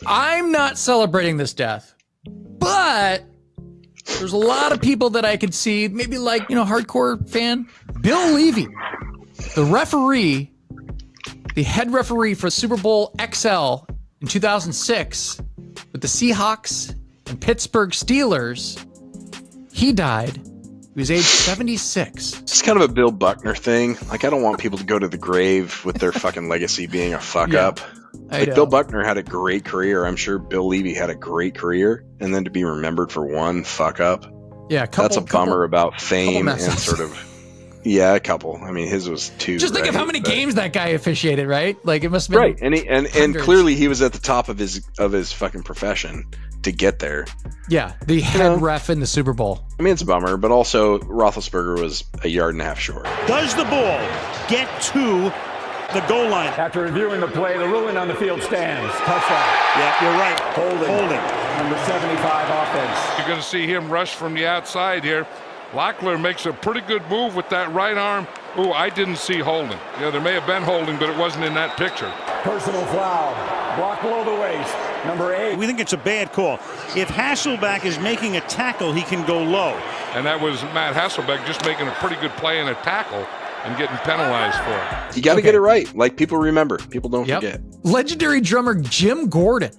I'm not celebrating this death, but there's a lot of people that I could see, maybe like, hardcore fan, Bill Leavy, the referee, the head referee for Super Bowl XL in 2006 with the Seahawks and Pittsburgh Steelers. He died. He was age 76. It's kind of a Bill Buckner thing. Like, I don't want people to go to the grave with their fucking legacy being a fuck up. Like, Bill Buckner had a great career. I'm sure Bill Leavy had a great career. And then to be remembered for one fuck up. Yeah, that's a bummer about fame and sort of. Yeah, a couple. I mean, his was two. Just think of how many games that guy officiated, right? Like, it must have been right. And clearly he was at the top of his fucking profession to get there. Yeah, the head ref in the Super Bowl. I mean, it's a bummer, but also Roethlisberger was a yard and a half short. Does the ball get to the goal line? After reviewing the play, the ruling on the field stands. Touchdown. Yeah, you're right. Holding. Number 75 offense. You're going to see him rush from the outside here. Locklear makes a pretty good move with that right arm. Ooh, I didn't see holding. Yeah, there may have been holding, but it wasn't in that picture. Personal foul. Block below the waist. Number 8. We think it's a bad call. If Hasselbeck is making a tackle, he can go low. And that was Matt Hasselbeck just making a pretty good play in a tackle and getting penalized for it. You got to get it right. Like, people remember. People don't forget. Legendary drummer Jim Gordon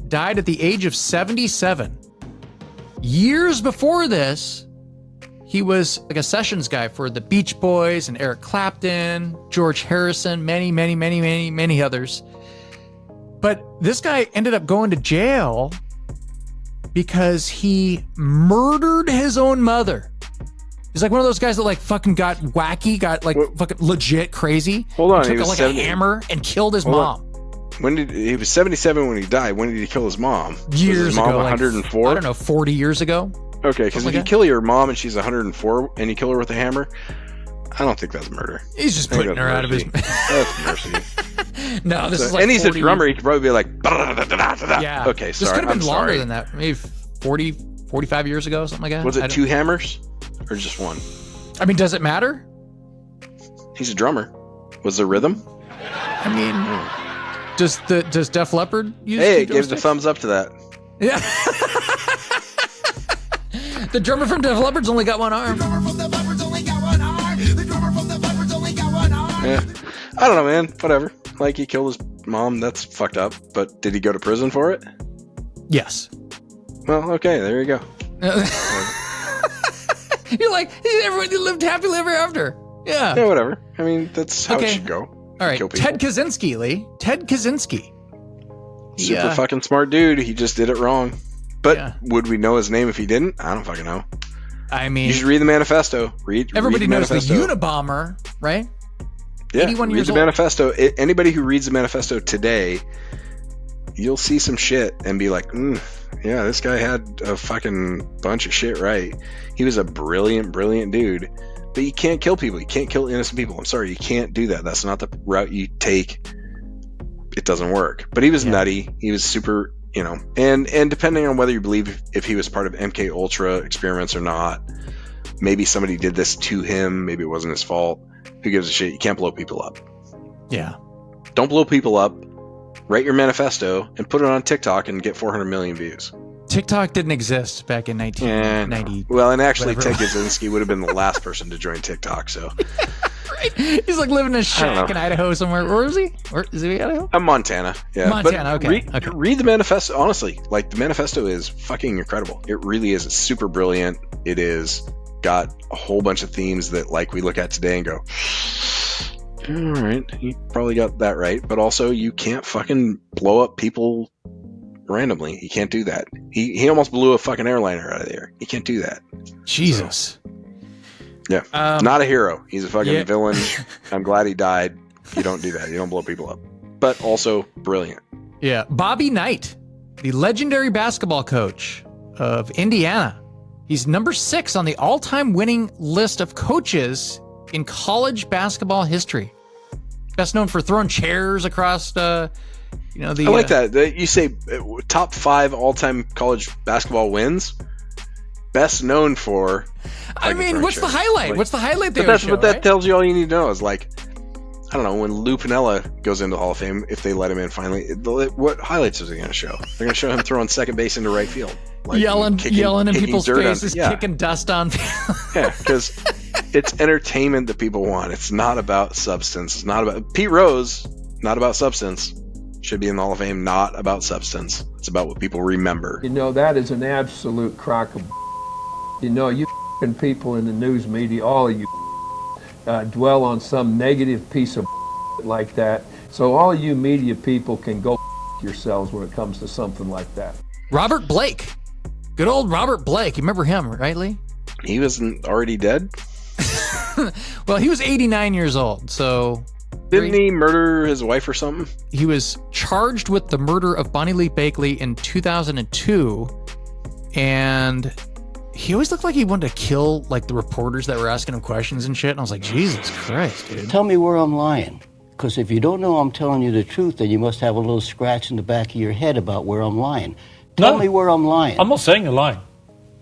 died at the age of 77. Years before this, he was like a sessions guy for the Beach Boys and Eric Clapton, George Harrison, many others. But this guy ended up going to jail because he murdered his own mother. He's like one of those guys that like fucking got wacky, got like fucking legit crazy. Hold on, he took like a hammer and killed his mom. When did he was 77 when he died? When did he kill his mom? Years his mom ago, 104. I don't know, 40 years ago. Okay, because if you kill your mom and she's 104 and you kill her with a hammer, I don't think that's murder. He's just putting her out of his. That's mercy. No, this is like. And he's 40... a drummer. He could probably be like. Yeah. Okay, sorry. This could have been longer than that. Maybe 40, 45 years ago, something like that. Was it 2 hammers or just 1? I mean, does it matter? He's a drummer. Was there rhythm? I mean, does Def Leppard use? Hey, it gave the thumbs up to that. Yeah. The drummer from Def Leppard's only got 1 arm. Yeah. I don't know, man. Whatever. Like, he killed his mom. That's fucked up. But did he go to prison for it? Yes. Well, okay. There you go. You're like, everybody lived happily ever after. Yeah. Yeah, whatever. I mean, that's how it should go. All right. Ted Kaczynski, Lee. Ted Kaczynski. Super fucking smart dude. He just did it wrong. But would we know his name if he didn't? I don't fucking know. I mean, you should read the manifesto. Everybody read knows the manifesto. Unabomber, right? Yeah, 81 read years the old. manifesto. Anybody who reads the manifesto today, you'll see some shit and be like, yeah, this guy had a fucking bunch of shit right. He was a brilliant dude. But you can't kill people. You can't kill innocent people. I'm sorry, you can't do that. That's not the route you take. It doesn't work. But he was nutty. He was super, and depending on whether you believe if he was part of MK Ultra experiments or not, maybe somebody did this to him. Maybe it wasn't his fault. Who gives a shit? You can't blow people up. Yeah. Don't blow people up. Write your manifesto and put it on TikTok and get 400 million views. TikTok didn't exist back in 1990. Well, and actually, Ted Kaczynski would have been the last person to join TikTok. So, right? He's like living in a shack in Idaho somewhere. Where is he? Where is he? Idaho? Montana. Yeah, Montana. But okay. Read the manifesto. Honestly, like the manifesto is fucking incredible. It really is. It's super brilliant. It is got a whole bunch of themes that like we look at today and go, all right, you probably got that right. But also, you can't fucking blow up people randomly. He can't do that. He almost blew a fucking airliner out of the air. He can't do that. Jesus. So, yeah. Not a hero. He's a fucking villain. I'm glad he died. You don't do that. You don't blow people up. But also brilliant. Yeah. Bobby Knight, the legendary basketball coach of Indiana. He's number 6 on the all-time winning list of coaches in college basketball history. Best known for throwing chairs across I like that. You say top 5 all-time college basketball wins. Best known for. I mean, what's the highlight? What's the highlight there? But that tells you all you need to know is like, I don't know, when Lou Piniella goes into the Hall of Fame, if they let him in finally, what highlights is he going to show? They're going to show him throwing second base into right field. Like yelling in people's faces, yeah. kicking dust on people. Yeah, because it's entertainment that people want. It's not about substance. It's not about Pete Rose, not about substance. Should be in the Hall of Fame, not about substance. It's about what people remember. You know, that is an absolute crock of you know, you people in the news media, all of you dwell on some negative piece of like that. So all you media people can go yourselves when it comes to something like that. Robert Blake. Good old Robert Blake. You remember him, right, Lee? He wasn't already dead? Well, he was 89 years old, so... Didn't he murder his wife or something? He was charged with the murder of Bonnie Lee Bakley in 2002, and he always looked like he wanted to kill, like, the reporters that were asking him questions and shit, and I was like, Jesus Christ, dude. Tell me where I'm lying. Because if you don't know I'm telling you the truth, then you must have a little scratch in the back of your head about where I'm lying. Tell me where I'm lying. I'm not saying you're lying.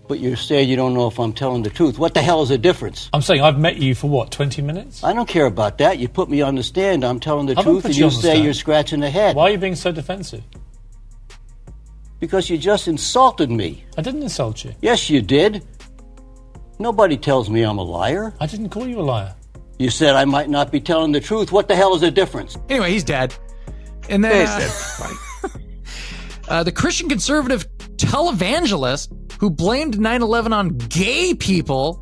But you're saying you don't know if I'm telling the truth. What the hell is the difference? I'm saying I've met you for, what, 20 minutes? I don't care about that. You put me on the stand, I'm telling the I won't truth, put and you you on the say stand. you're scratching the head. Why are you being so defensive? Because you just insulted me. I didn't insult you. Yes, you did. Nobody tells me I'm a liar. I didn't call you a liar. You said I might not be telling the truth. What the hell is the difference? Anyway, he's dead. And then Yeah, he's dead. Fine. the Christian conservative televangelist who blamed 9/11 on gay people,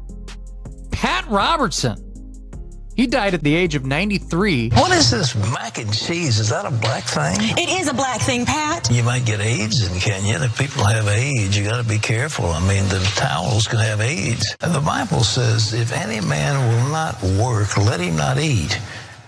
Pat Robertson. He died at the age of 93. What is this mac and cheese? Is that a black thing? It is a black thing, Pat. You might get AIDS in Kenya. If people have AIDS, you got to be careful. I mean, the towels can have AIDS. And the Bible says, if any man will not work, let him not eat.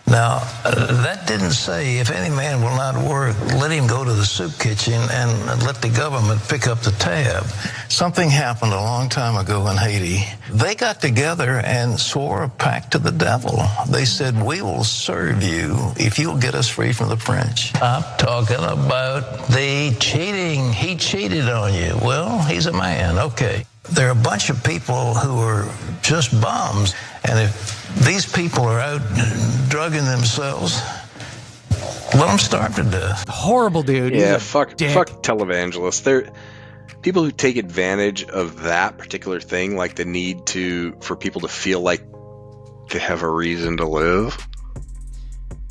Now, that didn't say if any man will not work, let him go to the soup kitchen and let the government pick up the tab. Something happened a long time ago in Haiti. They got together and swore a pact to the devil. They said, we will serve you if you'll get us free from the French. I'm talking about the cheating. He cheated on you. Well, he's a man. Okay. There are a bunch of people who are just bums. And if these people are out drugging themselves, let them starve to death. Horrible dude. Yeah, He's a fuck dick. televangelists. They're people who take advantage of that particular thing, like the need for people to feel like they have a reason to live.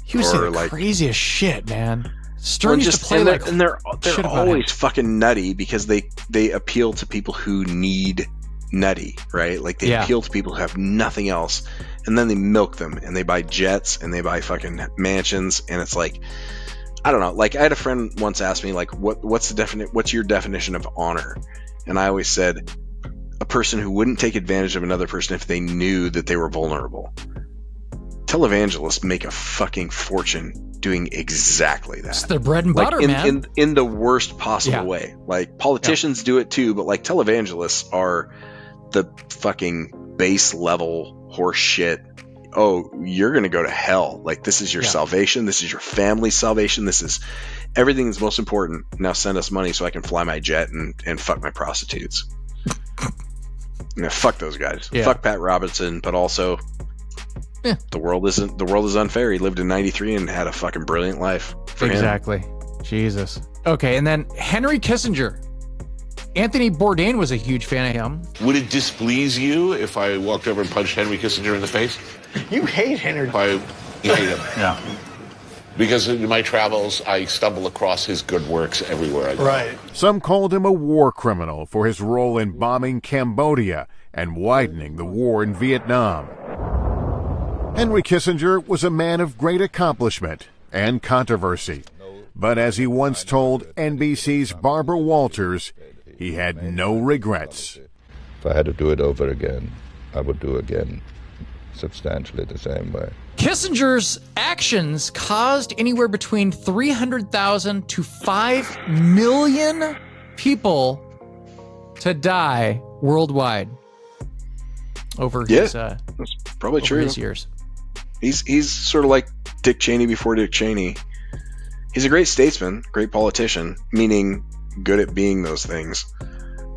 He was saying the like- craziest shit, man. Stern Well, used just- to play and like they're, and they're shit about always him. fucking nutty because they appeal to people who need nutty, right? Like they Yeah. appeal to people who have nothing else, and then they milk them and they buy jets and they buy fucking mansions, and it's like, I don't know. Like I had a friend once ask me like, what's your definition of honor? And I always said, a person who wouldn't take advantage of another person if they knew that they were vulnerable. Televangelists make a fucking fortune doing exactly that. It's their bread and Like butter, man. in the worst possible Yeah. way. Like politicians do it too, but like televangelists are the fucking base level horse shit. Oh, you're gonna go to hell. Like this is your salvation. This is your family's salvation. This is everything that's most important. Now send us money so I can fly my jet and fuck my prostitutes. Yeah, fuck those guys. Yeah. Fuck Pat Robertson, but also the world is unfair. He lived in 93 and had a fucking brilliant life. For him. Exactly. Jesus. Okay, and then Henry Kissinger. Anthony Bourdain was a huge fan of him. Would it displease you if I walked over and punched Henry Kissinger in the face? You hate Henry. I hate him. Yeah. Because in my travels, I stumble across his good works everywhere I go. Right. Some called him a war criminal for his role in bombing Cambodia and widening the war in Vietnam. Henry Kissinger was a man of great accomplishment and controversy. But as he once told NBC's Barbara Walters, he had no regrets. If I had to do it over again, I would do again substantially the same way. Kissinger's actions caused anywhere between 300,000 to 5 million people to die worldwide over his that's probably over true. his years. He's sort of like Dick Cheney before Dick Cheney. He's a great statesman, great politician, meaning good at being those things.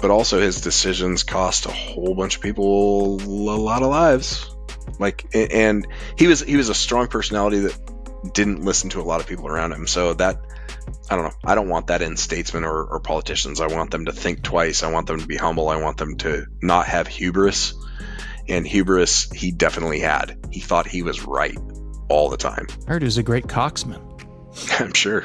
But also his decisions cost a whole bunch of people a lot of lives. Like, and he was a strong personality that didn't listen to a lot of people around him. So that, I don't know. I don't want that in statesmen or politicians. I want them to think twice. I want them to be humble. I want them to not have hubris. And hubris, he definitely had. He thought he was right all the time. I heard he was a great coxman. I'm sure.